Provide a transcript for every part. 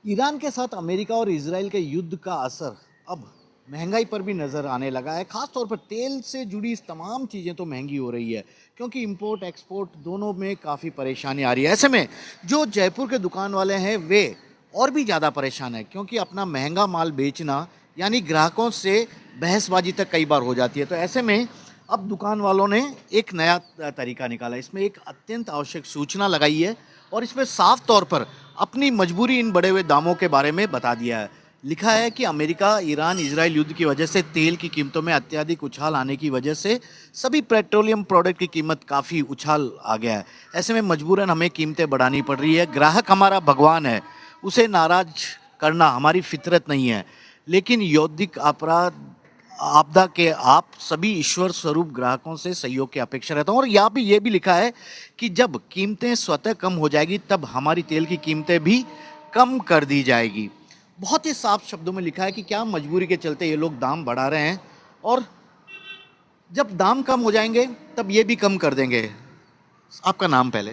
Iran के साथ America और इजराइल के युद्ध का असर अब महंगाई पर भी नज़र आने लगा है। खास तौर पर तेल से जुड़ी इस तमाम चीज़ें तो महंगी हो रही है क्योंकि इंपोर्ट एक्सपोर्ट दोनों में काफ़ी परेशानी आ रही है। ऐसे में जो जयपुर के दुकान वाले हैं वे और भी ज़्यादा परेशान हैं क्योंकि अपना महंगा माल बेचना यानी ग्राहकों से बहसबाजी तक कई बार हो जाती है। तो ऐसे में अब दुकान वालों ने एक नया तरीका निकाला। इसमें एक अत्यंत आवश्यक सूचना लगाई है और इसमें साफ तौर पर अपनी मजबूरी इन बढ़े हुए दामों के बारे में बता दिया है। लिखा है कि अमेरिका ईरान इजराइल युद्ध की वजह से तेल की कीमतों में अत्यधिक उछाल आने की वजह से सभी पेट्रोलियम प्रोडक्ट की कीमत काफ़ी उछाल आ गया है। ऐसे में मजबूरन हमें कीमतें बढ़ानी पड़ रही है। ग्राहक हमारा भगवान है, उसे नाराज करना हमारी फितरत नहीं है, लेकिन यौद्धिक अपराध आपदा के आप सभी ईश्वर स्वरूप ग्राहकों से सहयोग की अपेक्षा रहता हूँ। और यहाँ भी ये भी लिखा है कि जब कीमतें स्वतः कम हो जाएगी तब हमारी तेल की कीमतें भी कम कर दी जाएगी। बहुत ही साफ शब्दों में लिखा है कि क्या मजबूरी के चलते ये लोग दाम बढ़ा रहे हैं और जब दाम कम हो जाएंगे तब ये भी कम कर देंगे। आपका नाम पहले?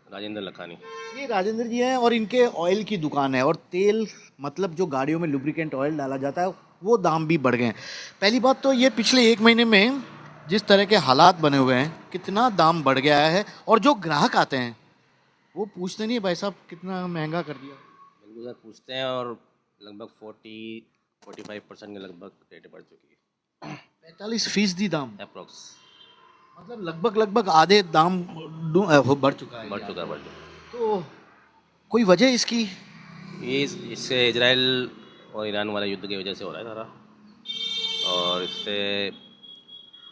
राजेंद्र लखानी। ये राजेंद्र जी हैं और इनके ऑयल की दुकान है और तेल मतलब जो गाड़ियों में लुब्रिकेंट ऑयल डाला जाता है वो दाम भी बढ़ गए हैं। पहली बात तो ये पिछले एक महीने में जिस तरह के हालात बने हुए हैं कितना दाम बढ़ गया है और जो ग्राहक आते हैं वो पूछते नहीं है भाई साहब कितना महंगा कर दिया। बिल्कुल सर, पूछते हैं और लगभग 45% के लगभग रेट बढ़ चुकी है 45% दाम अप्रोक्स। मतलब लगभग लगभग आधे दाम बढ़ चुका है बढ़ ये चुका है, आगे। बढ़ चुका तो कोई वजह इसकी? है। ये इससे इजराइल और ईरान वाले युद्ध की वजह से हो रहा है सारा। और इससे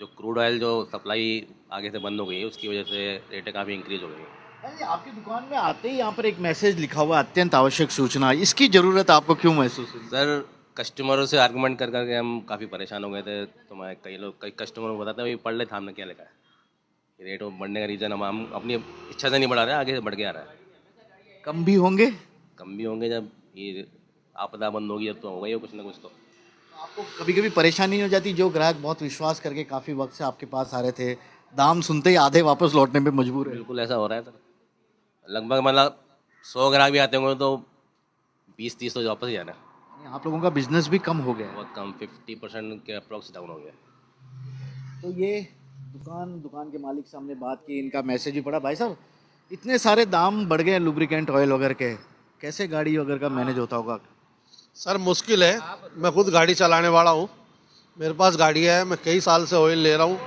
जो क्रूड ऑयल जो सप्लाई आगे से बंद हो गई है उसकी वजह से रेटें काफ़ी इंक्रीज हो गई हैं। अरे आपकी दुकान में आते ही यहाँ पर एक मैसेज लिखा हुआ है अत्यंत आवश्यक सूचना, इसकी जरूरत आपको क्यों महसूस हुई? सर, कस्टमरों से आर्गूमेंट कर करके हम काफ़ी परेशान हो गए थे, तो मैं कई कस्टमरों को बताते हैं पढ़ ले था हमने क्या लिखा है। रेट बढ़ने का रीज़न हम अपनी इच्छा से नहीं बढ़ा रहे हैं, आगे से बढ़ के आ रहा है। कम भी होंगे? कम भी होंगे जब ये आपदा बंद होगी अब तो होगा ही कुछ ना कुछ तो। आपको कभी कभी परेशानी नहीं हो जाती जो ग्राहक बहुत विश्वास करके काफी वक्त से आपके पास आ रहे थे, दाम सुनते ही आधे वापस लौटने पे मजबूर है? बिल्कुल ऐसा हो रहा है सर। लगभग मतलब 100 ग्राहक भी आते होंगे तो 20-30 तो वापस ही जाना है। यानी आप लोगों का बिजनेस भी कम हो गया है। बहुत कम, 50% के अप्रॉक्स डाउन हो गया। तो ये दुकान के मालिक से हमने बात की, इनका मैसेज भी पड़ा। भाई साहब इतने सारे दाम बढ़ गए लुब्रिकेंट ऑयल वगैरह के, कैसे गाड़ी वगैरह का मैनेज होता होगा? सर मुश्किल है। मैं खुद गाड़ी चलाने वाला हूँ, मेरे पास गाड़ी है, मैं कई साल से ऑयल ले रहा हूँ।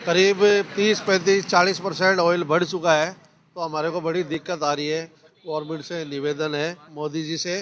करीब 30-35-40% ऑयल बढ़ चुका है, तो हमारे को बड़ी दिक्कत आ रही है। गवर्नमेंट से निवेदन है, मोदी जी से,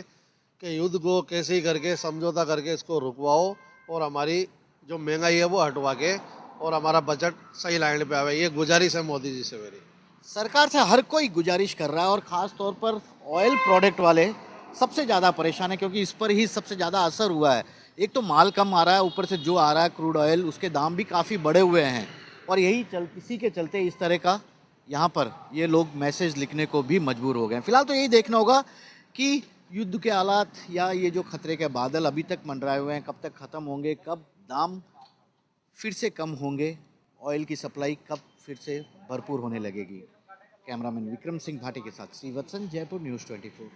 कि युद्ध को कैसे ही करके समझौता करके इसको रुकवाओ और हमारी जो महंगाई है वो हटवा के और हमारा बजट सही लाइन पे आवे। ये गुजारिश है मोदी जी से मेरी। सरकार से हर कोई गुजारिश कर रहा है और ख़ास तौर पर ऑयल प्रोडक्ट वाले सबसे ज़्यादा परेशान है क्योंकि इस पर ही सबसे ज़्यादा असर हुआ है। एक तो माल कम आ रहा है, ऊपर से जो आ रहा है क्रूड ऑयल उसके दाम भी काफ़ी बढ़े हुए हैं और इसी के चलते इस तरह का यहाँ पर ये लोग मैसेज लिखने को भी मजबूर हो गए हैं। फिलहाल तो यही देखना होगा कि युद्ध के हालात या ये जो खतरे के बादल अभी तक मंडराए हुए हैं कब तक ख़त्म होंगे, कब दाम फिर से कम होंगे, ऑयल की सप्लाई कब फिर से भरपूर होने लगेगी। कैमरामैन विक्रम सिंह भाटी के साथ श्रीवत्सन, जयपुर न्यूज़ 24।